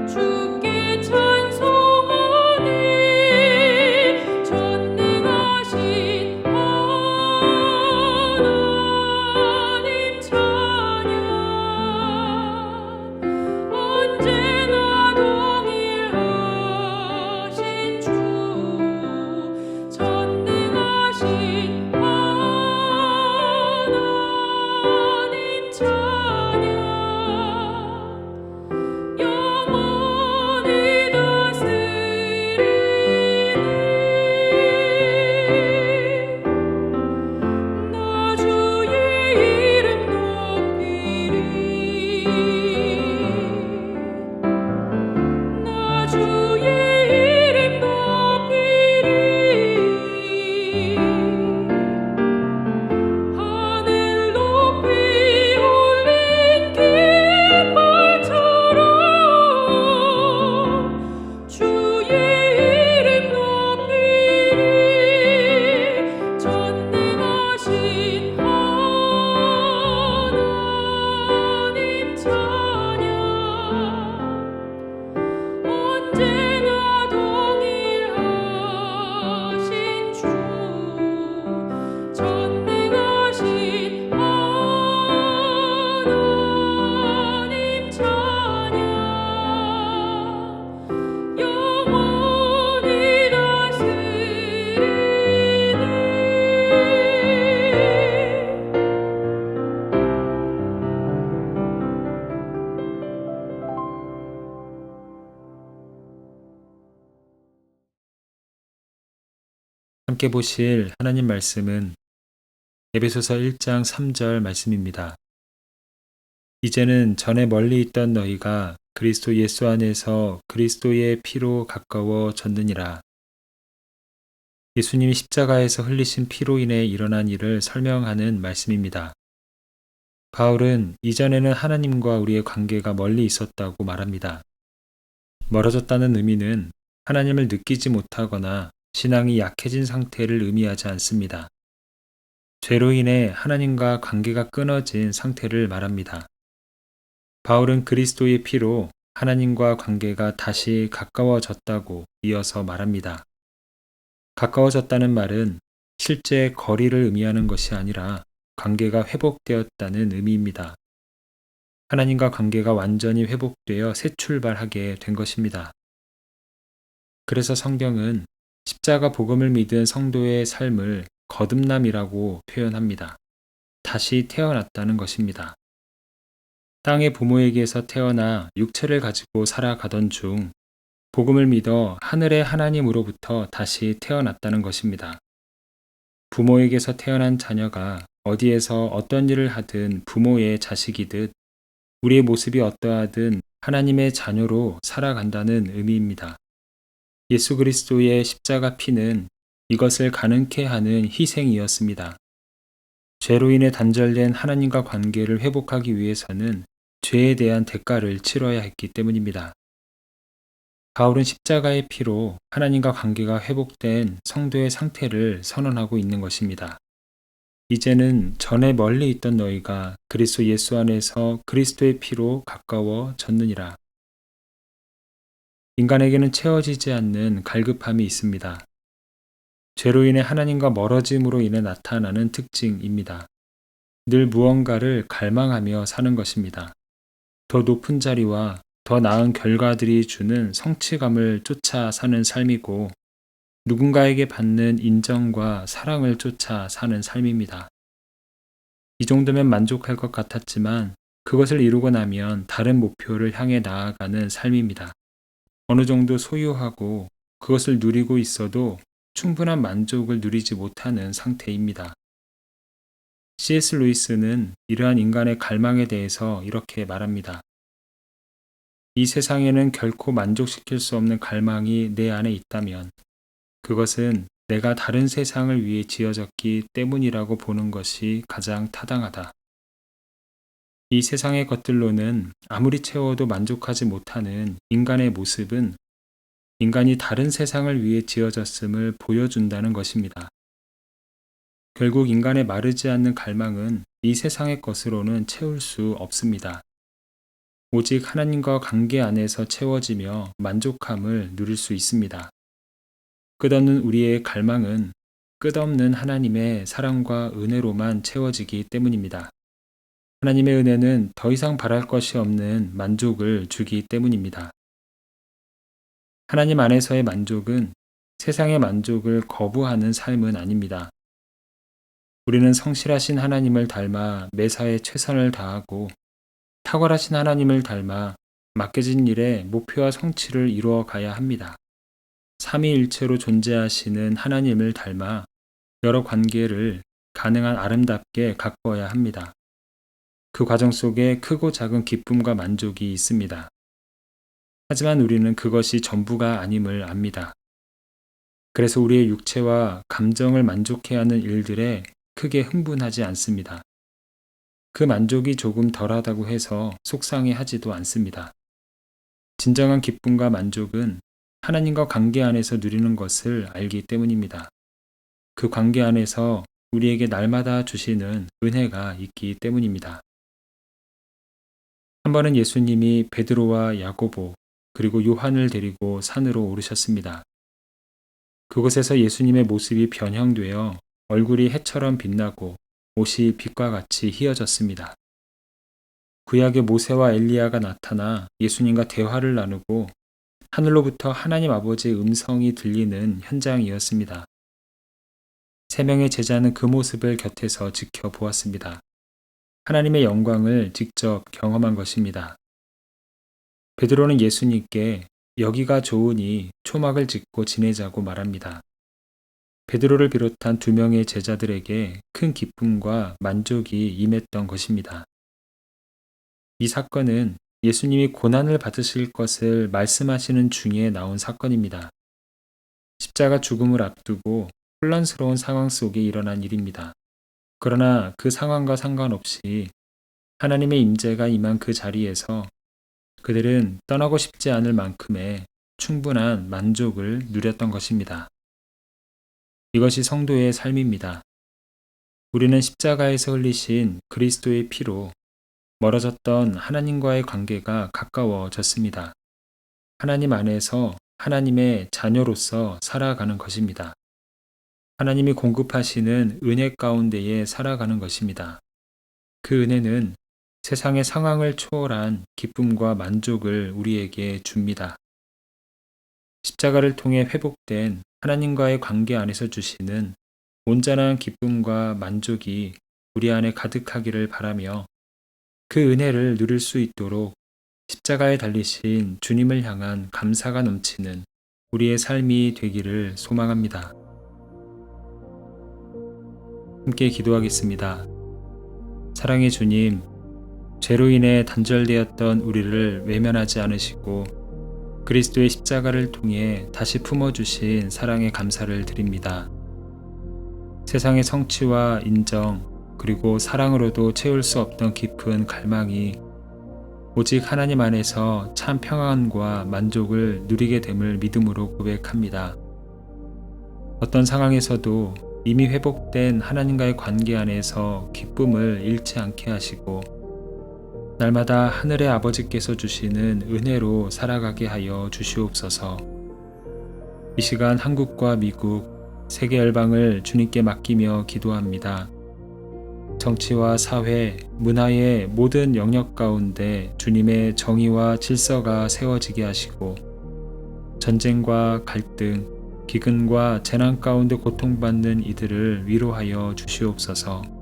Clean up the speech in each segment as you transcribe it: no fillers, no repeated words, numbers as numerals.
주께 찬송하네. 전능하신 하나님 찬양. 언제나 동일하신 주. 전능하신 하나님 찬양. 영원히 다스리네. 나 주의 이름 높이리. 나 주의 이름 높이리. 하늘 높이 올린 깃발처럼 주의 이름 높이리. 전능하신 하나님 찬양. 언제나 동일하신 주. 전능하신 하나님 찬양. 영원히 다스리네. 함께 보실 하나님 말씀은 에베소서 1장 3절 말씀입니다. 이제는 전에 멀리 있던 너희가 그리스도 예수 안에서 그리스도의 피로 가까워졌느니라. 예수님이 십자가에서 흘리신 피로 인해 일어난 일을 설명하는 말씀입니다. 바울은 이전에는 하나님과 우리의 관계가 멀리 있었다고 말합니다. 멀어졌다는 의미는 하나님을 느끼지 못하거나 신앙이 약해진 상태를 의미하지 않습니다. 죄로 인해 하나님과 관계가 끊어진 상태를 말합니다. 바울은 그리스도의 피로 하나님과 관계가 다시 가까워졌다고 이어서 말합니다. 가까워졌다는 말은 실제 거리를 의미하는 것이 아니라 관계가 회복되었다는 의미입니다. 하나님과 관계가 완전히 회복되어 새 출발하게 된 것입니다. 그래서 성경은 십자가 복음을 믿은 성도의 삶을 거듭남이라고 표현합니다. 다시 태어났다는 것입니다. 땅의 부모에게서 태어나 육체를 가지고 살아가던 중 복음을 믿어 하늘의 하나님으로부터 다시 태어났다는 것입니다. 부모에게서 태어난 자녀가 어디에서 어떤 일을 하든 부모의 자식이듯 우리의 모습이 어떠하든 하나님의 자녀로 살아간다는 의미입니다. 예수 그리스도의 십자가 피는 이것을 가능케 하는 희생이었습니다. 죄로 인해 단절된 하나님과 관계를 회복하기 위해서는 죄에 대한 대가를 치러야 했기 때문입니다. 바울은 십자가의 피로 하나님과 관계가 회복된 성도의 상태를 선언하고 있는 것입니다. 이제는 전에 멀리 있던 너희가 그리스도 예수 안에서 그리스도의 피로 가까워졌느니라. 인간에게는 채워지지 않는 갈급함이 있습니다. 죄로 인해 하나님과 멀어짐으로 인해 나타나는 특징입니다. 늘 무언가를 갈망하며 사는 것입니다. 더 높은 자리와 더 나은 결과들이 주는 성취감을 쫓아 사는 삶이고 누군가에게 받는 인정과 사랑을 쫓아 사는 삶입니다. 이 정도면 만족할 것 같았지만 그것을 이루고 나면 다른 목표를 향해 나아가는 삶입니다. 어느 정도 소유하고 그것을 누리고 있어도 충분한 만족을 누리지 못하는 상태입니다. C.S. 루이스는 이러한 인간의 갈망에 대해서 이렇게 말합니다. 이 세상에는 결코 만족시킬 수 없는 갈망이 내 안에 있다면 그것은 내가 다른 세상을 위해 지어졌기 때문이라고 보는 것이 가장 타당하다. 이 세상의 것들로는 아무리 채워도 만족하지 못하는 인간의 모습은 인간이 다른 세상을 위해 지어졌음을 보여준다는 것입니다. 결국 인간의 마르지 않는 갈망은 이 세상의 것으로는 채울 수 없습니다. 오직 하나님과 관계 안에서 채워지며 만족함을 누릴 수 있습니다. 끝없는 우리의 갈망은 끝없는 하나님의 사랑과 은혜로만 채워지기 때문입니다. 하나님의 은혜는 더 이상 바랄 것이 없는 만족을 주기 때문입니다. 하나님 안에서의 만족은 세상의 만족을 거부하는 삶은 아닙니다. 우리는 성실하신 하나님을 닮아 매사에 최선을 다하고 탁월하신 하나님을 닮아 맡겨진 일에 목표와 성취를 이루어 가야 합니다. 삼위일체로 존재하시는 하나님을 닮아 여러 관계를 가능한 아름답게 가꿔야 합니다. 그 과정 속에 크고 작은 기쁨과 만족이 있습니다. 하지만 우리는 그것이 전부가 아님을 압니다. 그래서 우리의 육체와 감정을 만족해야 하는 일들에 크게 흥분하지 않습니다. 그 만족이 조금 덜하다고 해서 속상해하지도 않습니다. 진정한 기쁨과 만족은 하나님과 관계 안에서 누리는 것을 알기 때문입니다. 그 관계 안에서 우리에게 날마다 주시는 은혜가 있기 때문입니다. 한 번은 예수님이 베드로와 야고보 그리고 요한을 데리고 산으로 오르셨습니다. 그곳에서 예수님의 모습이 변형되어 얼굴이 해처럼 빛나고 옷이 빛과 같이 희어졌습니다. 구약의 모세와 엘리야가 나타나 예수님과 대화를 나누고 하늘로부터 하나님 아버지의 음성이 들리는 현장이었습니다. 세 명의 제자는 그 모습을 곁에서 지켜보았습니다. 하나님의 영광을 직접 경험한 것입니다. 베드로는 예수님께 여기가 좋으니 초막을 짓고 지내자고 말합니다. 베드로를 비롯한 2명의 제자들에게 큰 기쁨과 만족이 임했던 것입니다. 이 사건은 예수님이 고난을 받으실 것을 말씀하시는 중에 나온 사건입니다. 십자가 죽음을 앞두고 혼란스러운 상황 속에 일어난 일입니다. 그러나 그 상황과 상관없이 하나님의 임재가 임한 그 자리에서 그들은 떠나고 싶지 않을 만큼의 충분한 만족을 누렸던 것입니다. 이것이 성도의 삶입니다. 우리는 십자가에서 흘리신 그리스도의 피로 멀어졌던 하나님과의 관계가 가까워졌습니다. 하나님 안에서 하나님의 자녀로서 살아가는 것입니다. 하나님이 공급하시는 은혜 가운데에 살아가는 것입니다. 그 은혜는 세상의 상황을 초월한 기쁨과 만족을 우리에게 줍니다. 십자가를 통해 회복된 하나님과의 관계 안에서 주시는 온전한 기쁨과 만족이 우리 안에 가득하기를 바라며 그 은혜를 누릴 수 있도록 십자가에 달리신 주님을 향한 감사가 넘치는 우리의 삶이 되기를 소망합니다. 함께 기도하겠습니다. 사랑의 주님, 죄로 인해 단절되었던 우리를 외면하지 않으시고 그리스도의 십자가를 통해 다시 품어주신 사랑에 감사를 드립니다. 세상의 성취와 인정 그리고 사랑으로도 채울 수 없던 깊은 갈망이 오직 하나님 안에서 참 평안과 만족을 누리게 됨을 믿음으로 고백합니다. 어떤 상황에서도 이미 회복된 하나님과의 관계 안에서 기쁨을 잃지 않게 하시고 날마다 하늘의 아버지께서 주시는 은혜로 살아가게 하여 주시옵소서. 이 시간 한국과 미국, 세계 열방을 주님께 맡기며 기도합니다. 정치와 사회, 문화의 모든 영역 가운데 주님의 정의와 질서가 세워지게 하시고 전쟁과 갈등, 기근과 재난 가운데 고통받는 이들을 위로하여 주시옵소서.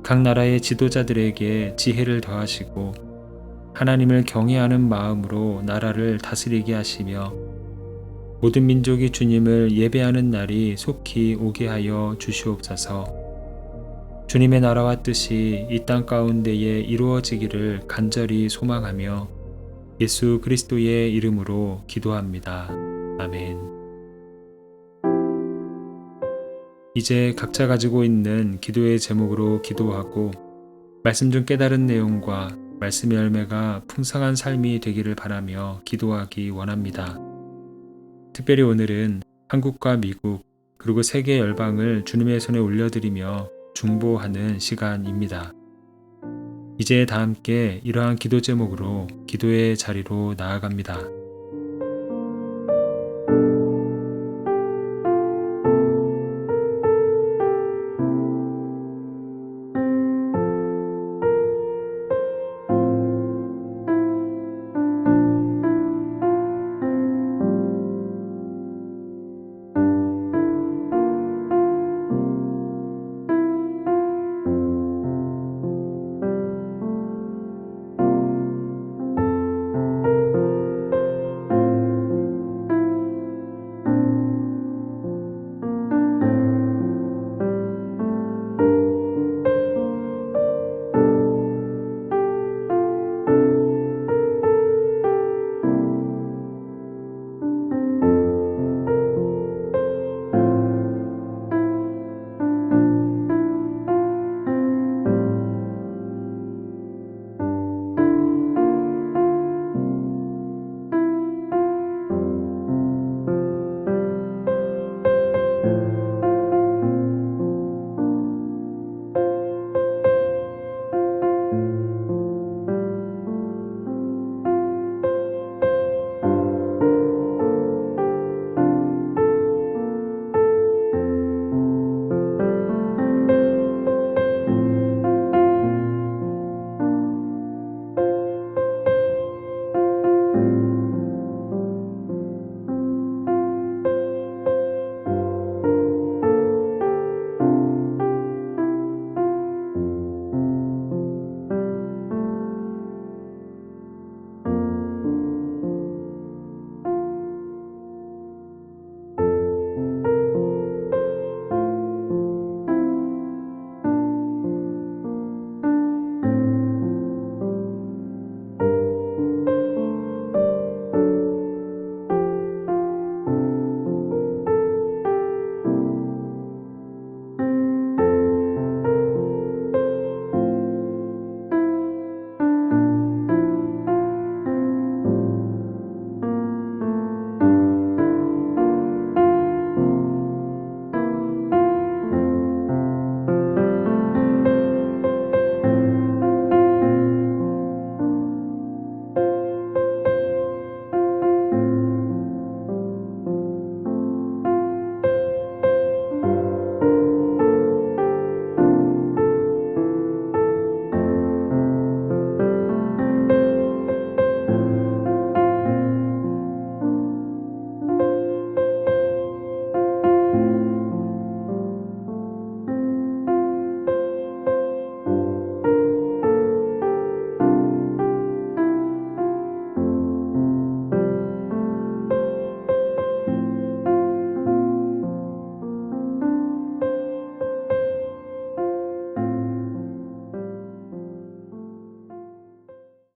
각 나라의 지도자들에게 지혜를 더하시고 하나님을 경외하는 마음으로 나라를 다스리게 하시며 모든 민족이 주님을 예배하는 날이 속히 오게 하여 주시옵소서. 주님의 나라와 뜻이 이 땅 가운데에 이루어지기를 간절히 소망하며 예수 그리스도의 이름으로 기도합니다. 아멘. 이제 각자 가지고 있는 기도의 제목으로 기도하고 말씀 중 깨달은 내용과 말씀의 열매가 풍성한 삶이 되기를 바라며 기도하기 원합니다. 특별히 오늘은 한국과 미국 그리고 세계 열방을 주님의 손에 올려드리며 중보하는 시간입니다. 이제 다 함께 이러한 기도 제목으로 기도의 자리로 나아갑니다.